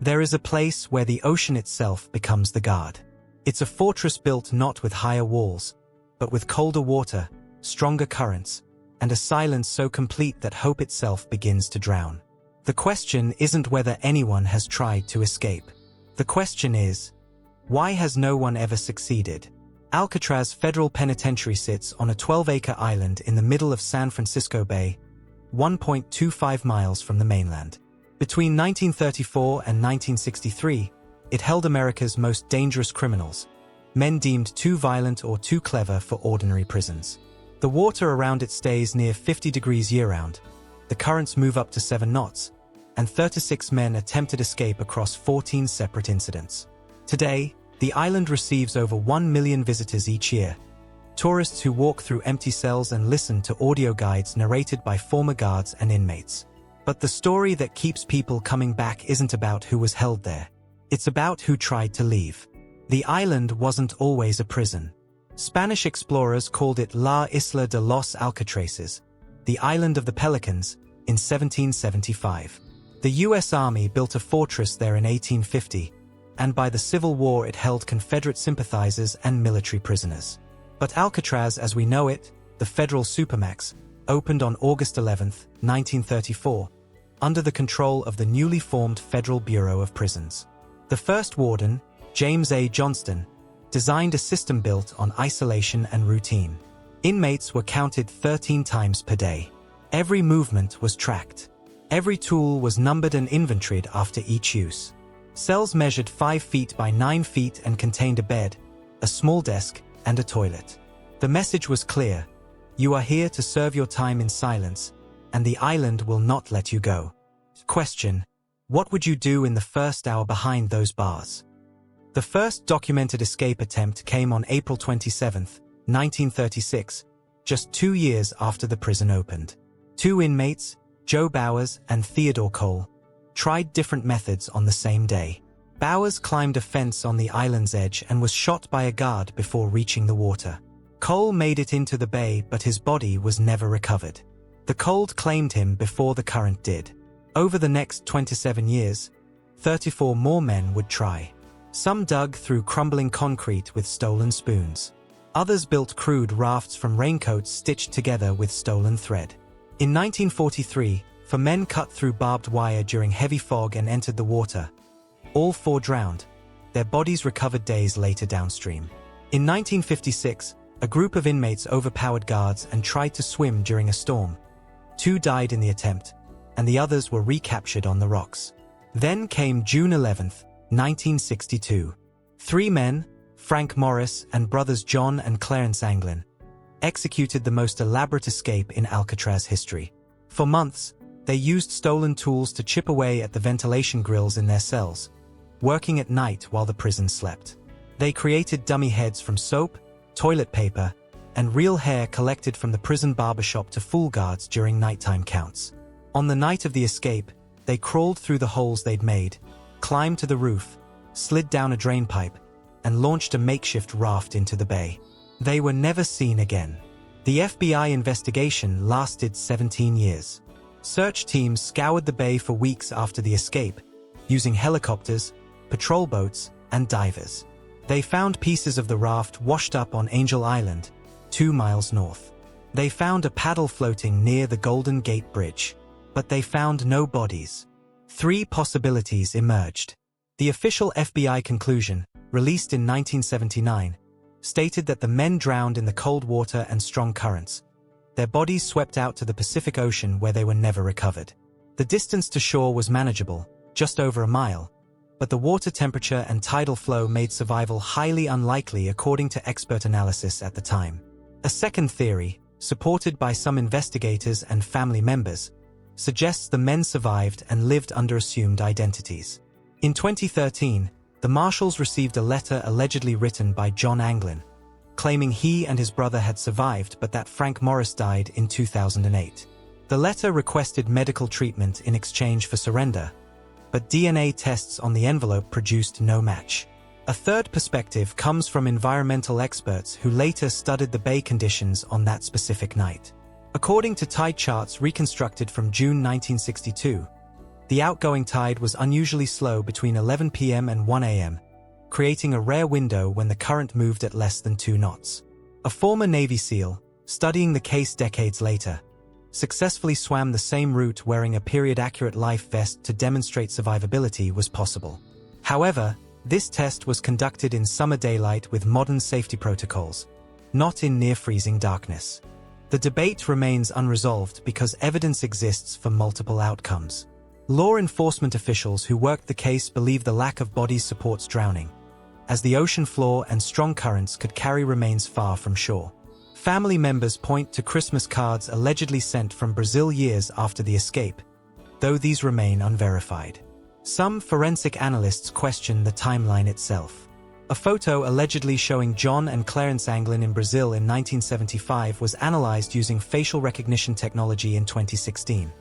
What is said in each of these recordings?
There is a place where the ocean itself becomes the guard. It's a fortress built not with higher walls, but with colder water, stronger currents, and a silence so complete that hope itself begins to drown. The question isn't whether anyone has tried to escape. The question is, why has no one ever succeeded? Alcatraz Federal Penitentiary sits on a 12-acre island in the middle of San Francisco Bay, 1.25 miles from the mainland. Between 1934 and 1963, it held America's most dangerous criminals, men deemed too violent or too clever for ordinary prisons. The water around it stays near 50 degrees year-round, the currents move up to 7 knots, and 36 men attempted escape across 14 separate incidents. Today, the island receives over 1 million visitors each year, tourists who walk through empty cells and listen to audio guides narrated by former guards and inmates. But the story that keeps people coming back isn't about who was held there. It's about who tried to leave. The island wasn't always a prison. Spanish explorers called it La Isla de los Alcatraces, the Island of the Pelicans, in 1775. The U.S. Army built a fortress there in 1850, and by the Civil War it held Confederate sympathizers and military prisoners. But Alcatraz as we know it, the federal supermax, opened on August 11, 1934, under the control of the newly formed Federal Bureau of Prisons. The first warden, James A. Johnston, designed a system built on isolation and routine. Inmates were counted 13 times per day. Every movement was tracked. Every tool was numbered and inventoried after each use. Cells measured 5 feet by 9 feet and contained a bed, a small desk, and a toilet. The message was clear: you are here to serve your time in silence, and the island will not let you go. Question: what would you do in the first hour behind those bars? The first documented escape attempt came on April 27, 1936, just 2 years after the prison opened. 2 inmates, Joe Bowers and Theodore Cole, tried different methods on the same day. Bowers climbed a fence on the island's edge and was shot by a guard before reaching the water. Cole made it into the bay, but his body was never recovered. The cold claimed him before the current did. Over the next 27 years, 34 more men would try. Some dug through crumbling concrete with stolen spoons. Others built crude rafts from raincoats stitched together with stolen thread. In 1943, 4 men cut through barbed wire during heavy fog and entered the water. All 4 drowned, their bodies recovered days later downstream. In 1956, a group of inmates overpowered guards and tried to swim during a storm. 2 died in the attempt, and the others were recaptured on the rocks. Then came June 11, 1962. 3 men, Frank Morris and brothers John and Clarence Anglin, executed the most elaborate escape in Alcatraz history. For months, they used stolen tools to chip away at the ventilation grills in their cells, working at night while the prison slept. They created dummy heads from soap, toilet paper, and real hair collected from the prison barbershop to fool guards during nighttime counts. On the night of the escape, they crawled through the holes they'd made, climbed to the roof, slid down a drain pipe, and launched a makeshift raft into the bay. They were never seen again. The FBI investigation lasted 17 years. Search teams scoured the bay for weeks after the escape, using helicopters, patrol boats, and divers. They found pieces of the raft washed up on Angel Island, 2 miles north. They found a paddle floating near the Golden Gate Bridge, but they found no bodies. 3 possibilities emerged. The official FBI conclusion, released in 1979, stated that the men drowned in the cold water and strong currents. Their bodies swept out to the Pacific Ocean where they were never recovered. The distance to shore was manageable, just over a mile, but the water temperature and tidal flow made survival highly unlikely according to expert analysis at the time. A second theory, supported by some investigators and family members, suggests the men survived and lived under assumed identities. In 2013, the Marshals received a letter allegedly written by John Anglin, claiming he and his brother had survived but that Frank Morris died in 2008. The letter requested medical treatment in exchange for surrender, but DNA tests on the envelope produced no match. A third perspective comes from environmental experts who later studied the bay conditions on that specific night. According to tide charts reconstructed from June 1962, The outgoing tide was unusually slow between 11 p.m. and 1 a.m., creating a rare window when the current moved at less than 2 knots. A former Navy SEAL, studying the case decades later, successfully swam the same route wearing a period-accurate life vest to demonstrate survivability was possible. However, this test was conducted in summer daylight with modern safety protocols, not in near-freezing darkness. The debate remains unresolved because evidence exists for multiple outcomes. Law enforcement officials who worked the case believe the lack of bodies supports drowning, as the ocean floor and strong currents could carry remains far from shore. Family members point to Christmas cards allegedly sent from Brazil years after the escape, though these remain unverified. Some forensic analysts question the timeline itself. A photo allegedly showing John and Clarence Anglin in Brazil in 1975 was analyzed using facial recognition technology in 2016.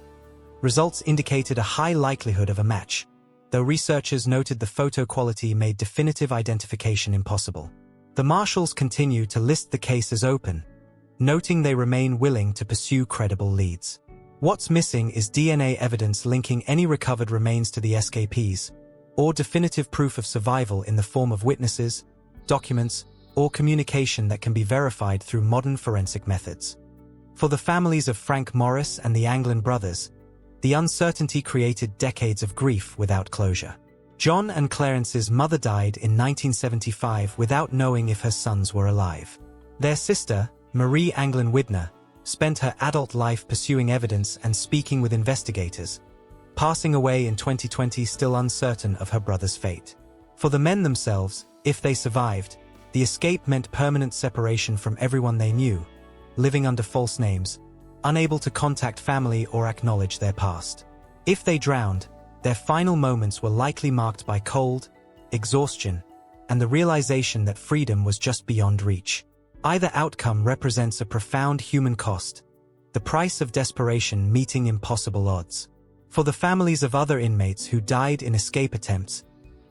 Results indicated a high likelihood of a match, though researchers noted the photo quality made definitive identification impossible. The marshals continue to list the case as open, noting they remain willing to pursue credible leads. What's missing is DNA evidence linking any recovered remains to the escapees, or definitive proof of survival in the form of witnesses, documents, or communication that can be verified through modern forensic methods. For the families of Frank Morris and the Anglin brothers, the uncertainty created decades of grief without closure. John and Clarence's mother died in 1975 without knowing if her sons were alive. Their sister, Marie Anglin Widner, spent her adult life pursuing evidence and speaking with investigators, passing away in 2020 still uncertain of her brother's fate. For the men themselves, if they survived, the escape meant permanent separation from everyone they knew, living under false names, unable to contact family or acknowledge their past. If they drowned, their final moments were likely marked by cold, exhaustion, and the realization that freedom was just beyond reach. Either outcome represents a profound human cost, the price of desperation meeting impossible odds. For the families of other inmates who died in escape attempts,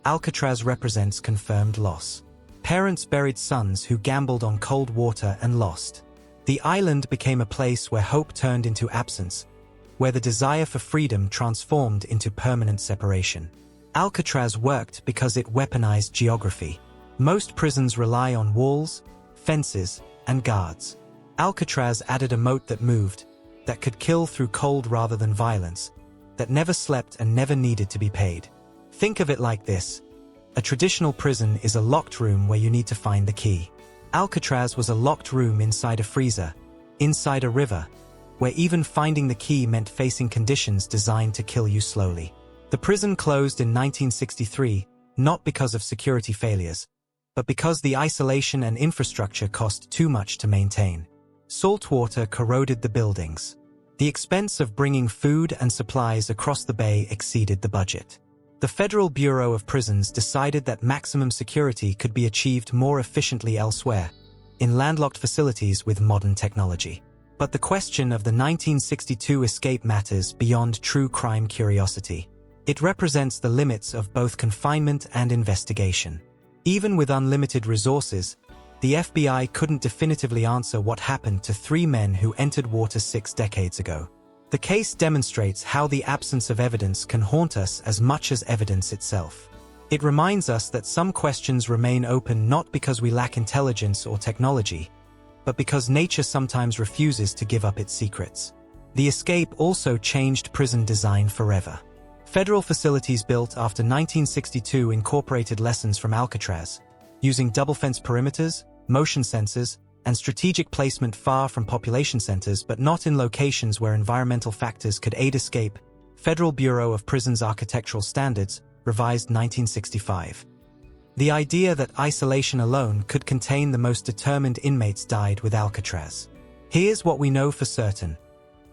Alcatraz represents confirmed loss. Parents buried sons who gambled on cold water and lost. The island became a place where hope turned into absence, where the desire for freedom transformed into permanent separation. Alcatraz worked because it weaponized geography. Most prisons rely on walls, fences, and guards. Alcatraz added a moat that moved, that could kill through cold rather than violence, that never slept and never needed to be paid. Think of it like this. A traditional prison is a locked room where you need to find the key. Alcatraz was a locked room inside a freezer, inside a river, where even finding the key meant facing conditions designed to kill you slowly. The prison closed in 1963, not because of security failures, but because the isolation and infrastructure cost too much to maintain. Salt water corroded the buildings. The expense of bringing food and supplies across the bay exceeded the budget. The Federal Bureau of Prisons decided that maximum security could be achieved more efficiently elsewhere, in landlocked facilities with modern technology. But the question of the 1962 escape matters beyond true crime curiosity. It represents the limits of both confinement and investigation. Even with unlimited resources, the FBI couldn't definitively answer what happened to 3 men who entered water 6 decades ago. The case demonstrates how the absence of evidence can haunt us as much as evidence itself. It reminds us that some questions remain open not because we lack intelligence or technology, but because nature sometimes refuses to give up its secrets. The escape also changed prison design forever. Federal facilities built after 1962 incorporated lessons from Alcatraz, using double-fence perimeters, motion sensors, and strategic placement far from population centers but not in locations where environmental factors could aid escape. Federal Bureau of Prisons Architectural Standards, revised 1965. The idea that isolation alone could contain the most determined inmates died with Alcatraz. Here's what we know for certain.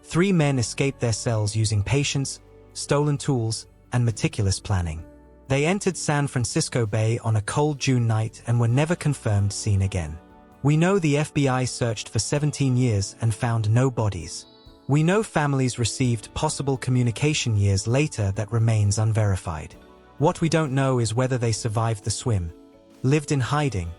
3 men escaped their cells using patience, stolen tools, and meticulous planning. They entered San Francisco Bay on a cold June night and were never confirmed seen again. We know the FBI searched for 17 years and found no bodies. We know families received possible communication years later that remains unverified. What we don't know is whether they survived the swim, lived in hiding,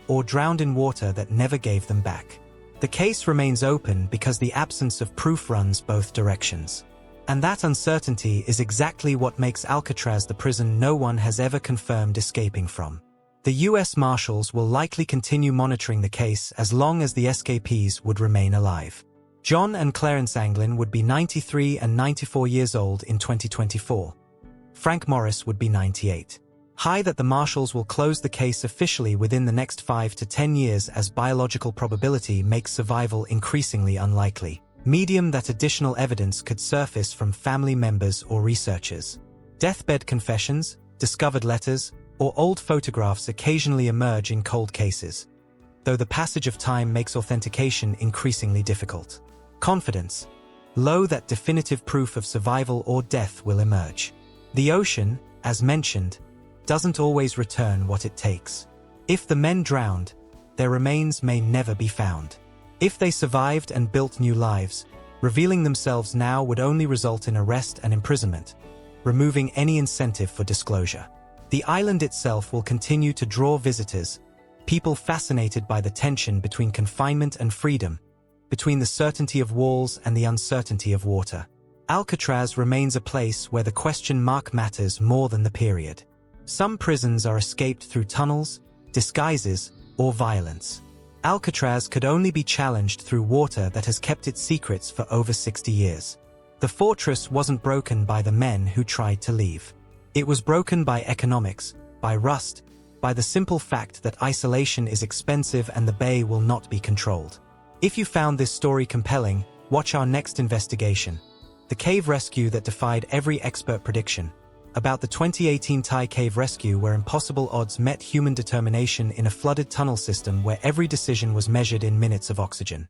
or drowned in water that never gave them back. The case remains open because the absence of proof runs both directions. And that uncertainty is exactly what makes Alcatraz the prison no one has ever confirmed escaping from. The US Marshals will likely continue monitoring the case as long as the escapees would remain alive. John and Clarence Anglin would be 93 and 94 years old in 2024. Frank Morris would be 98. High that the Marshals will close the case officially within the next 5 to 10 years as biological probability makes survival increasingly unlikely. Medium that additional evidence could surface from family members or researchers. Deathbed confessions, discovered letters, or old photographs occasionally emerge in cold cases, though the passage of time makes authentication increasingly difficult. Confidence. Low that definitive proof of survival or death will emerge. The ocean, as mentioned, doesn't always return what it takes. If the men drowned, their remains may never be found. If they survived and built new lives, revealing themselves now would only result in arrest and imprisonment, removing any incentive for disclosure. The island itself will continue to draw visitors, people fascinated by the tension between confinement and freedom, between the certainty of walls and the uncertainty of water. Alcatraz remains a place where the question mark matters more than the period. Some prisons are escaped through tunnels, disguises, or violence. Alcatraz could only be challenged through water that has kept its secrets for over 60 years. The fortress wasn't broken by the men who tried to leave. It was broken by economics, by rust, by the simple fact that isolation is expensive and the bay will not be controlled. If you found this story compelling, watch our next investigation. The cave rescue that defied every expert prediction. About the 2018 Thai cave rescue where impossible odds met human determination in a flooded tunnel system where every decision was measured in minutes of oxygen.